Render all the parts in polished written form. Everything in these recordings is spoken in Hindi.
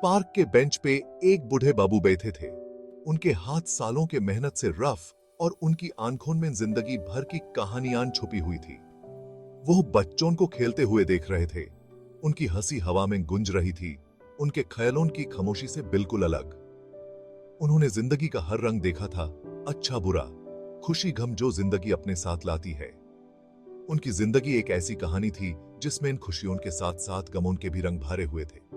पार्क के बेंच पे एक बूढ़े बाबू बैठे थे। उनके हाथ सालों के मेहनत से रफ और उनकी आंखों में जिंदगी भर की कहानियां छुपी हुई थी। वो बच्चों को खेलते हुए देख रहे थे। उनकी हंसी हवा में गूंज रही थी, उनके ख्यालों की खामोशी से बिल्कुल अलग। उन्होंने जिंदगी का हर रंग देखा था, अच्छा बुरा, खुशी गम जो जिंदगी अपने साथ लाती है। उनकी जिंदगी एक ऐसी कहानी थी जिसमें इन खुशियों के साथ साथ गमों के भी रंग भरे हुए थे।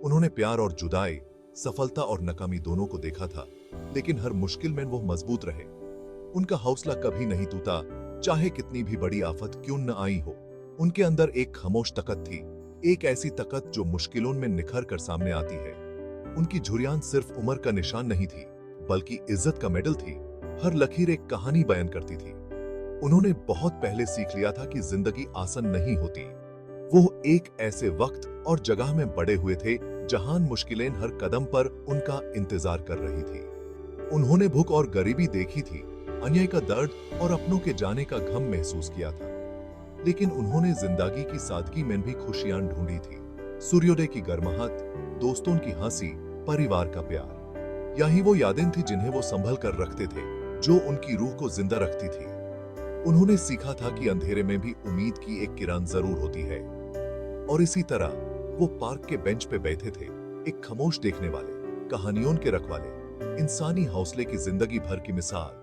उन्होंने प्यार और जुदाई, सफलता और नाकामी दोनों को देखा था, लेकिन हर मुश्किल में वो मजबूत रहे। उनका हौसला कभी नहीं टूटा, चाहे कितनी भी बड़ी आफत क्यों न आई हो। उनके अंदर एक खामोश ताकत थी, एक ऐसी ताकत जो मुश्किलों में निखर कर सामने आती है। उनकी झुर्रियां सिर्फ उम्र का निशान नहीं थी, बल्कि इज्जत का मेडल थी। हर लकीर एक कहानी बयान करती थी। उन्होंने बहुत पहले सीख लिया था कि जिंदगी आसान नहीं होती। वो एक ऐसे वक्त और जगह में बड़े हुए थे जहां मुश्किलें हर कदम पर उनका इंतजार कर रही थी। उन्होंने भूख और गरीबी देखी थी, अन्याय का दर्द और अपनों के जाने का गम महसूस किया था। लेकिन उन्होंने जिंदगी की सादगी में भी खुशियां ढूंढी थी। सूर्योदय की गर्माहट, दोस्तों की हंसी, परिवार का प्यार, यही वो यादें थी जिन्हें वो संभल कर रखते थे, जो उनकी रूह को जिंदा रखती थी। उन्होंने सीखा था कि अंधेरे में भी उम्मीद की एक किरण जरूर होती है। और इसी तरह वो पार्क के बेंच पे बैठे थे, एक खामोश देखने वाले, कहानियों के रखवाले, इंसानी हौसले की जिंदगी भर की मिसाल।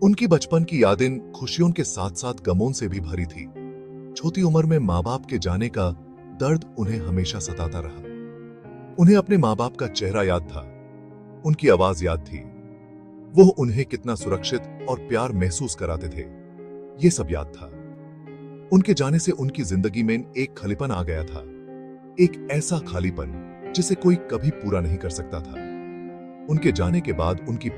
उनकी बचपन की यादें खुशियों के साथ साथ गमों से भी भरी थी। छोटी उम्र में माँ बाप के जाने का दर्द उन्हें हमेशा सताता रहा। उन्हें अपने माँ बाप का चेहरा याद था, उनकी आवाज याद थी, वो उन्हें कितना सुरक्षित और प्यार महसूस कराते थे, ये सब याद था। उनके जाने से उनकी जिंदगी में एक खालीपन आ गया था, एक ऐसा खालीपन जिसे कोई कभी पूरा नहीं कर सकता था। उनके जाने के बाद उनकी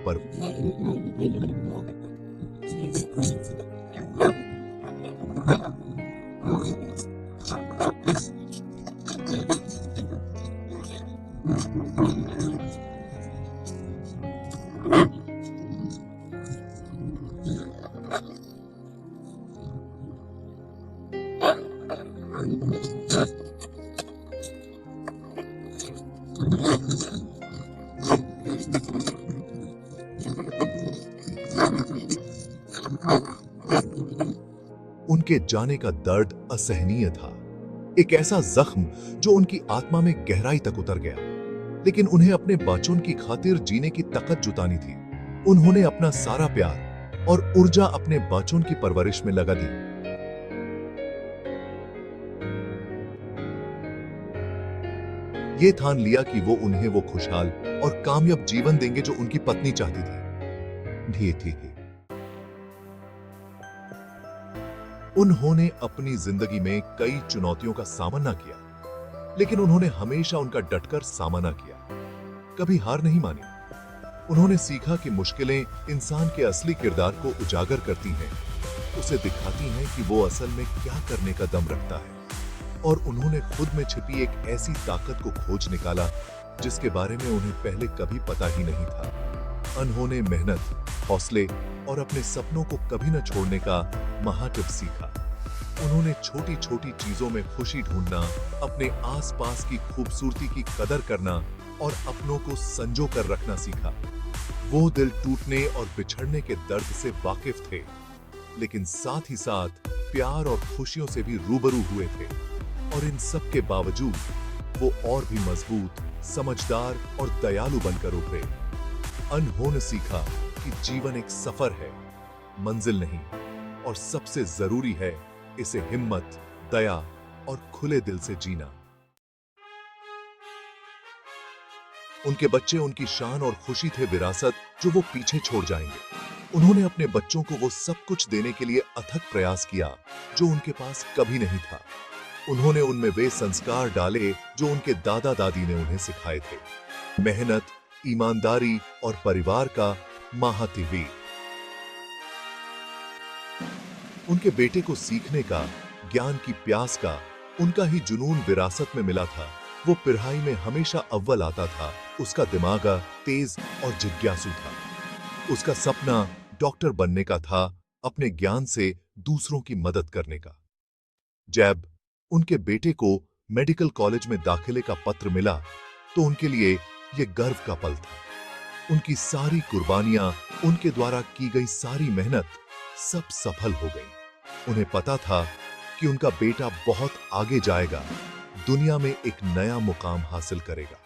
उनके जाने का दर्द असहनीय था, एक ऐसा जख्म जो उनकी आत्मा में गहराई तक उतर गया। लेकिन उन्हें अपने बच्चों की खातिर जीने की ताकत जुटानी थी। उन्होंने अपना सारा प्यार और ऊर्जा अपने बच्चों की परवरिश में लगा दी। ये ठान लिया कि वो उन्हें वो खुशहाल और कामयाब जीवन देंगे जो उनकी पत्नी चाहती थी। उन्होंने अपनी जिंदगी में कई चुनौतियों का सामना किया, लेकिन उन्होंने हमेशा उनका डटकर सामना किया, कभी हार नहीं मानी। उन्होंने सीखा कि मुश्किलें इंसान के असली किरदार को उजागर करती हैं, उसे दिखाती हैं कि वो असल में क्या करने का दम रखता है। और उन्होंने खुद में छिपी एक ऐसी ताकत को खोज निकाला जिसके बारे में उन्हें पहले कभी पता ही नहीं था। उन्होंने मेहनत, हौसले और अपने सपनों को कभी न छोड़ने का महाटिप सीखा। उन्होंने छोटी छोटी चीजों में खुशी ढूंढना, अपने आसपास की खूबसूरती की कदर करना और अपनों को संजो कर रखना सीखा। वो दिल टूटने और बिछड़ने के दर्द से वाकिफ थे, लेकिन साथ ही साथ प्यार और खुशियों से भी रूबरू हुए थे। और इन सब के बावजूद वो और भी मजबूत, समझदार और दयालु बनकर उभरे। उन्होंने सीखा कि जीवन एक सफर है, मंजिल नहीं, और सबसे जरूरी है इसे हिम्मत, दया और खुले दिल से जीना। उनके बच्चे उनकी शान और खुशी थे, विरासत जो वो पीछे छोड़ जाएंगे। उन्होंने अपने बच्चों को वो सब कुछ देने के लिए अथक प्रयास किया जो उनके पास कभी नहीं था। उन्होंने उनमें वे संस्कार डाले जो उनके दादा दादी ने उन्हें सिखाए थे, मेहनत, ईमानदारी और परिवार का महात्म्य। उनके बेटे को सीखने का, ज्ञान की प्यास का उनका ही जुनून विरासत में मिला था। वो पढ़ाई में हमेशा अव्वल आता था, उसका दिमाग तेज और जिज्ञासु था। उसका सपना डॉक्टर बनने का था, अपने ज्ञान से दूसरों की मदद करने का। जब उनके बेटे को मेडिकल कॉलेज में दाखिले का पत्र मिला तो उनके लिए यह गर्व का पल था। उनकी सारी कुर्बानियां, उनके द्वारा की गई सारी मेहनत सब सफल हो गई। उन्हें पता था कि उनका बेटा बहुत आगे जाएगा, दुनिया में एक नया मुकाम हासिल करेगा।